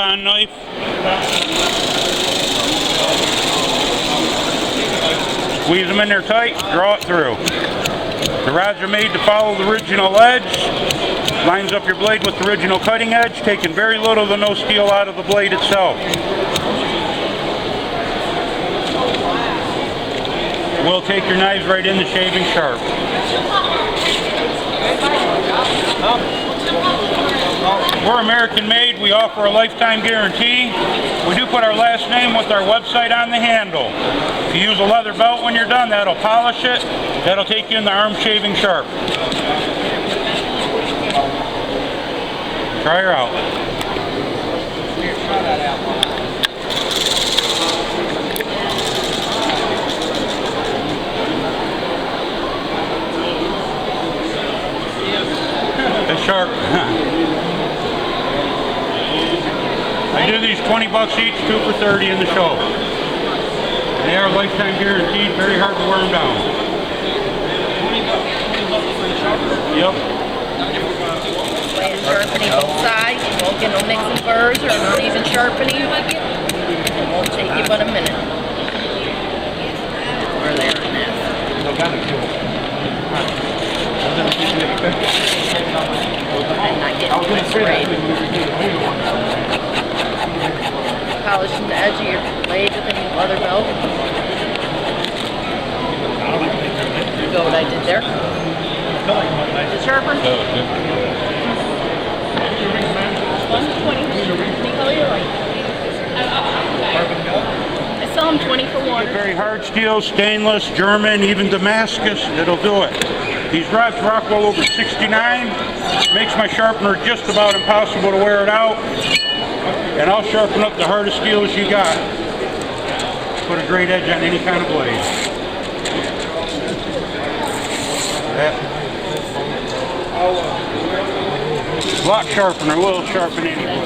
snap-on knife. Squeeze them in there tight, draw it through. The rods are made to follow the original edge. Lines up your blade with the original cutting edge, taking very little to no steel out of the blade itself. We'll take your knives right into shaving sharp. We're American made. We offer a lifetime guarantee. We do put our last name with our website on the handle. If you use a leather belt when you're done, that'll polish it. That'll take you in the arm shaving sharp. Try her out. It's sharp. I do these 20 bucks each, 2 for 30 in the show. They are lifetime guaranteed, very hard to wear them down. Yep. Sharpening both sides, you won't get no mixing burrs or uneven sharpening. It won't take you but a minute. Where they're in this. I'm not getting this straight. Polishing the edge of your blade with a leather belt. You go what I did there. The sharper? 120. Any color you like. I sell them 20 for one. Very hard steel, stainless, German, even Damascus, it'll do it. These rods rock well over 69. Makes my sharpener just about impossible to wear it out. And I'll sharpen up the hardest steels you got. Put a great edge on any kind of blade. Block sharpener will sharpen any blade.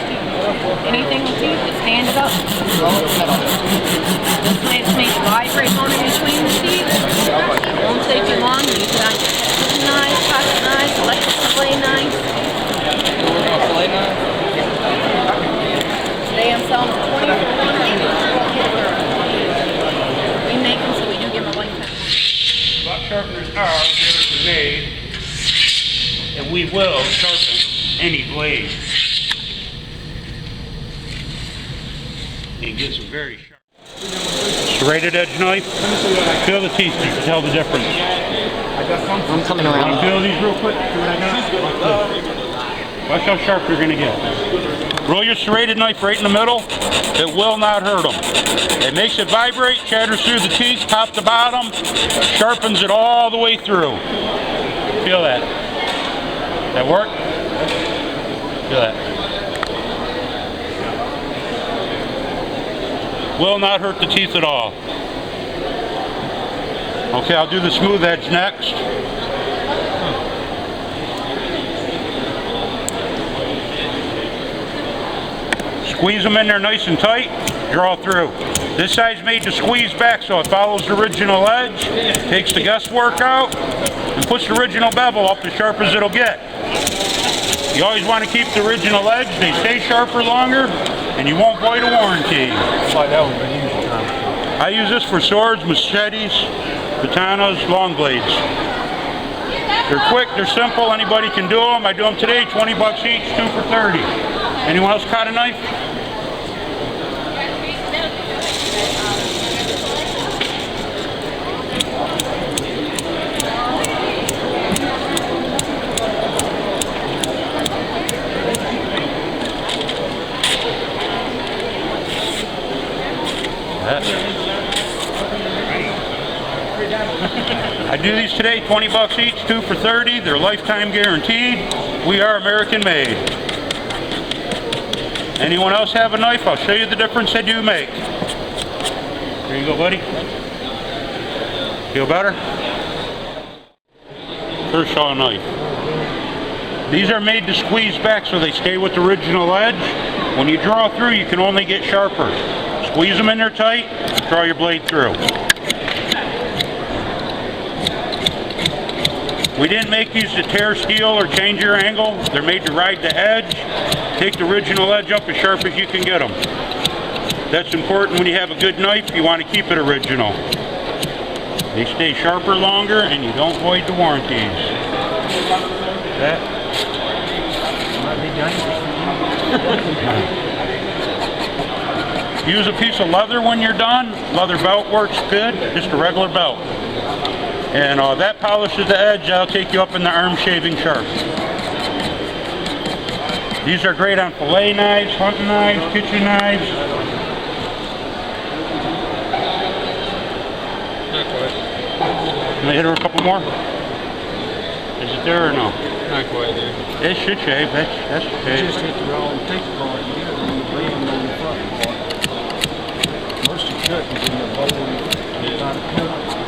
Anything with teeth, just stand it up, roll it middle. This way it's made to vibrate on in between the teeth. It won't take you long. You use it on your kitchen knives, pocket knives, electric fillet knives. Today I'm selling them 20 for one. We make them so we do give them a lifetime. Block sharpeners are American made, and we will sharpen any blade. You can get some very sharp. Serrated edge knife. Feel the teeth, you can tell the difference. I'm coming around. Want to feel these real quick? See what I got? Watch how sharp you're going to get. Roll your serrated knife right in the middle. It will not hurt them. It makes it vibrate, chatters through the teeth, top to bottom, sharpens it all the way through. Feel that? That work? Feel that? Will not hurt the teeth at all. Okay, I'll do the smooth edge next. Squeeze them in there nice and tight, draw through. This side's made to squeeze back so it follows the original edge, takes the guesswork out, and puts the original bevel up as sharp as it'll get. You always want to keep the original edge, they stay sharper longer, and you won't void a warranty. I use this for swords, machetes, katanas, long blades. They're quick, they're simple, anybody can do them. I do them today, 20 bucks each, 2 for 30. Anyone else caught a knife? I do these today, 20 bucks each, 2 for 30. They're lifetime guaranteed. We are American made. Anyone else have a knife? I'll show you the difference they do make. Here you go, buddy. Feel better? Kershaw knife. These are made to squeeze back so they stay with the original edge. When you draw through, you can only get sharper. Squeeze them in there tight, draw your blade through. We didn't make these to tear steel or change your angle. They're made to ride the edge. Take the original edge up as sharp as you can get them. That's important when you have a good knife. You want to keep it original. They stay sharper longer and you don't void the warranties. That Might be dangerous. Use a piece of leather when you're done. Leather belt works good, just a regular belt. And that polishes the edge. That'll take you up in the arm shaving sharp. These are great on fillet knives, hunting knives, kitchen knives. Can I hit her a couple more? Is it there or no? Not quite there. It should shave. That's You shave. just hit the wrong thick part. You got the bend on the front part. Most of the cut was in the bowl.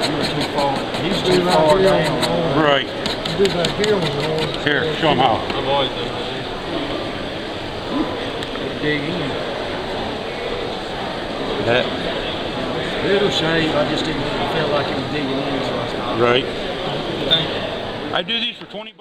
You were too far. He's too far down. Right. Do back here with the horse. Here, show them how. I've always done that. Dig in. That, Little shave. I just didn't feel like it was digging in, so I stopped. right. Thank you. I do these for $20.